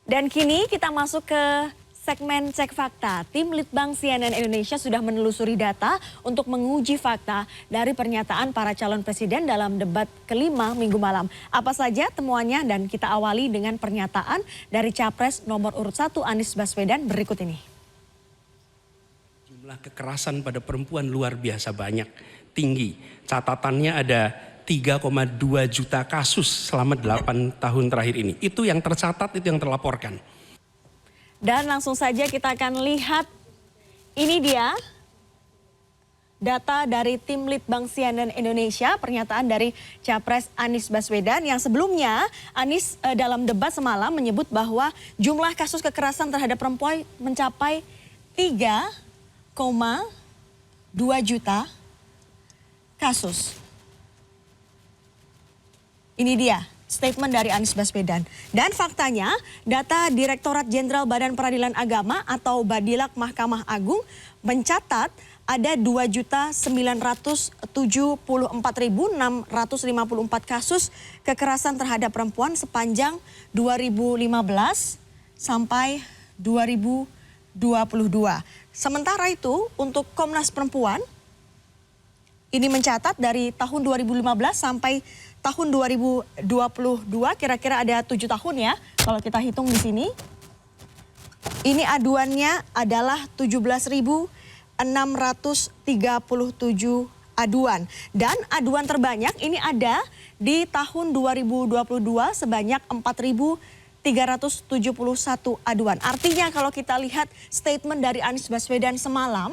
Dan kini kita masuk ke segmen Cek Fakta. Tim Litbang CNN Indonesia sudah menelusuri data untuk menguji fakta dari pernyataan para calon presiden dalam debat kelima minggu malam. Apa saja temuannya dan kita awali dengan pernyataan dari Capres nomor urut 1 Anies Baswedan berikut ini. Jumlah kekerasan pada perempuan luar biasa banyak, tinggi. Catatannya ada 3,2 juta kasus selama 8 tahun terakhir ini. Itu yang tercatat, itu yang terlaporkan. Dan langsung saja kita akan lihat, ini dia data dari tim Litbang CNN Indonesia, pernyataan dari Capres Anies Baswedan yang sebelumnya Anies dalam debat semalam menyebut bahwa jumlah kasus kekerasan terhadap perempuan mencapai 3,2 juta kasus. Ini dia statement dari Anies Baswedan. Dan faktanya, data Direktorat Jenderal Badan Peradilan Agama atau Badilak Mahkamah Agung mencatat ada 2.974.654 kasus kekerasan terhadap perempuan sepanjang 2015 sampai 2022. Sementara itu, untuk Komnas Perempuan, ini mencatat dari tahun 2015 sampai tahun 2022, kira-kira ada 7 tahun ya, kalau kita hitung di sini. Ini aduannya adalah 17.637 aduan. Dan aduan terbanyak ini ada di tahun 2022 sebanyak 4.371 aduan. Artinya kalau kita lihat statement dari Anies Baswedan semalam,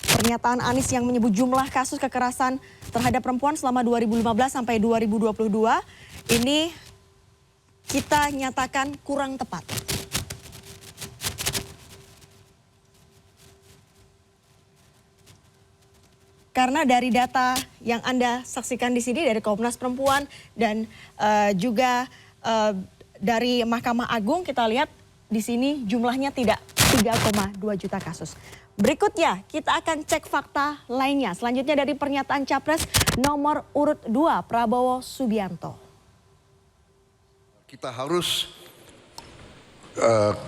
pernyataan Anies yang menyebut jumlah kasus kekerasan terhadap perempuan selama 2015 sampai 2022 ini kita nyatakan kurang tepat. Karena dari data yang Anda saksikan di sini dari Komnas Perempuan dan juga dari Mahkamah Agung, kita lihat di sini jumlahnya tidak 3,2 juta kasus. Berikutnya kita akan cek fakta lainnya. Selanjutnya dari pernyataan Capres nomor urut 2 Prabowo Subianto. Kita harus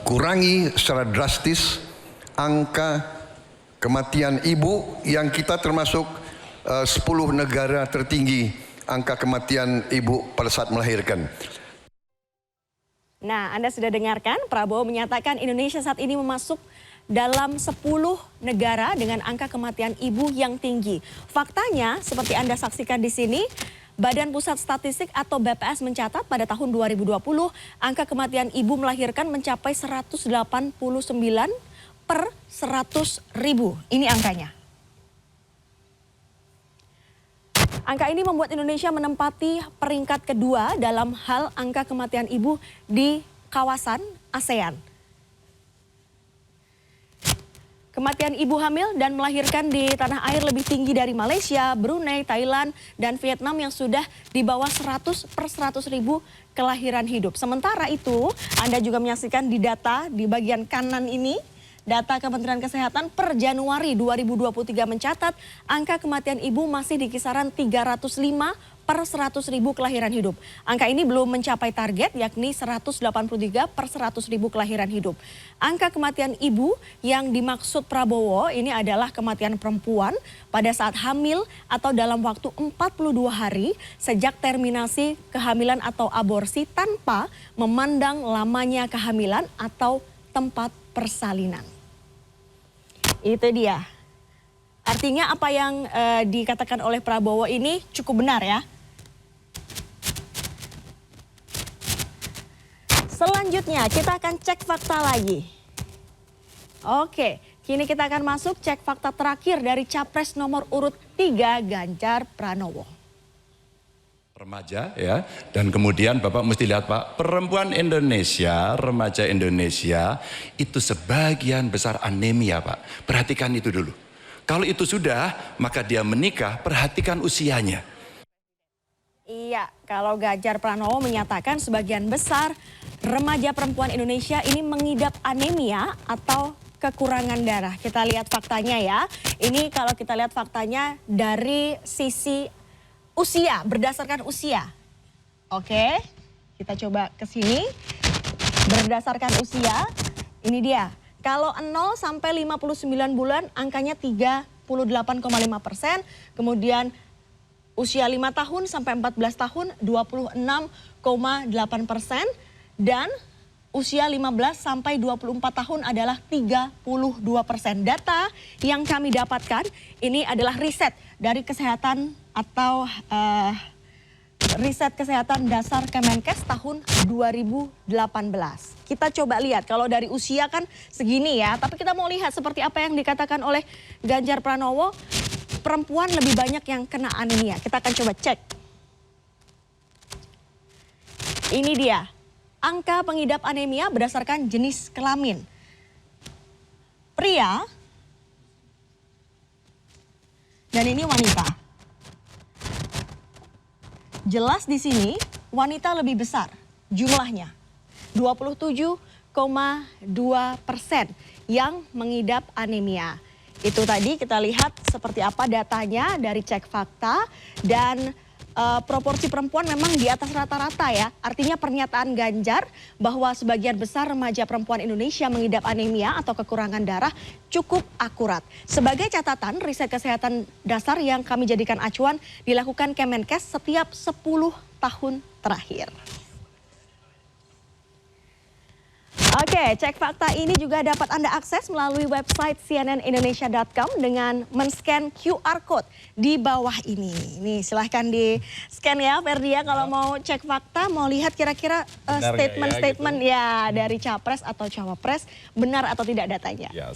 kurangi secara drastis angka kematian ibu yang kita termasuk 10 negara tertinggi angka kematian ibu pada saat melahirkan. Nah, Anda sudah dengarkan, Prabowo menyatakan Indonesia saat ini masuk dalam 10 negara dengan angka kematian ibu yang tinggi. Faktanya, seperti Anda saksikan di sini, Badan Pusat Statistik atau BPS mencatat pada tahun 2020, angka kematian ibu melahirkan mencapai 189 per 100 ribu. Ini angkanya. Angka ini membuat Indonesia menempati peringkat kedua dalam hal angka kematian ibu di kawasan ASEAN. Kematian ibu hamil dan melahirkan di tanah air lebih tinggi dari Malaysia, Brunei, Thailand, dan Vietnam yang sudah di bawah 100 per 100 ribu kelahiran hidup. Sementara itu, Anda juga menyaksikan di data di bagian kanan ini, data Kementerian Kesehatan per Januari 2023 mencatat angka kematian ibu masih di kisaran 305 per 100 ribu kelahiran hidup. Angka ini belum mencapai target yakni 183 per 100 ribu kelahiran hidup. Angka kematian ibu yang dimaksud Prabowo ini adalah kematian perempuan pada saat hamil atau dalam waktu 42 hari sejak terminasi kehamilan atau aborsi tanpa memandang lamanya kehamilan atau tempat persalinan. Itu dia. Artinya apa yang dikatakan oleh Prabowo ini cukup benar ya. Selanjutnya kita akan cek fakta lagi. Oke, kini kita akan masuk cek fakta terakhir dari Capres nomor urut 3 Ganjar Pranowo. Remaja ya, dan kemudian Bapak mesti lihat Pak, perempuan Indonesia, remaja Indonesia itu sebagian besar anemia Pak. Perhatikan itu dulu. Kalau itu sudah, maka dia menikah, perhatikan usianya. Iya, kalau Ganjar Pranowo menyatakan sebagian besar remaja perempuan Indonesia ini mengidap anemia atau kekurangan darah. Kita lihat faktanya ya. Ini kalau kita lihat faktanya dari sisi usia, berdasarkan usia. Oke, kita coba ke sini. Berdasarkan usia, ini dia. Kalau 0 sampai 59 bulan angkanya 38,5%, kemudian usia 5 tahun sampai 14 tahun 26,8%, dan usia 15 sampai 24 tahun adalah 32%. Data yang kami dapatkan ini adalah riset dari kesehatan atau riset kesehatan dasar Kemenkes tahun 2018. Kita coba lihat, kalau dari usia kan segini ya, tapi kita mau lihat seperti apa yang dikatakan oleh Ganjar Pranowo, perempuan lebih banyak yang kena anemia. Kita akan coba cek. Ini dia, angka pengidap anemia berdasarkan jenis kelamin. Pria, dan ini wanita. Jelas di sini wanita lebih besar jumlahnya, 27,2% yang mengidap anemia. Itu tadi kita lihat seperti apa datanya dari Cek Fakta, dan proporsi perempuan memang di atas rata-rata ya. Artinya pernyataan Ganjar bahwa sebagian besar remaja perempuan Indonesia mengidap anemia atau kekurangan darah cukup akurat. Sebagai catatan, riset kesehatan dasar yang kami jadikan acuan dilakukan Kemenkes setiap 10 tahun terakhir. Oke, Cek Fakta ini juga dapat Anda akses melalui website cnnindonesia.com dengan men-scan QR Code di bawah ini. Nih, silahkan di-scan ya, Ferdia, kalau mau cek fakta, mau lihat kira-kira statement-statement ya dari Capres atau Cawapres, benar atau tidak datanya. Ya,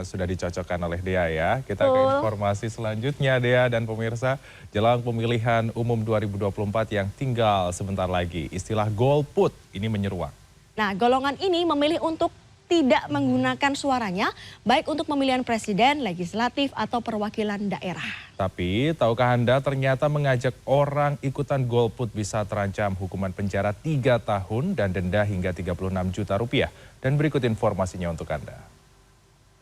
sudah dicocokkan oleh Dea ya. Kita ke informasi selanjutnya, Dea dan pemirsa. Jelang pemilihan umum 2024 yang tinggal sebentar lagi, istilah golput ini menyeruak. Nah, golongan ini memilih untuk tidak menggunakan suaranya, baik untuk pemilihan presiden, legislatif, atau perwakilan daerah. Tapi, tahukah Anda ternyata mengajak orang ikutan golput bisa terancam hukuman penjara 3 tahun dan denda hingga 36 juta rupiah. Dan berikut informasinya untuk Anda.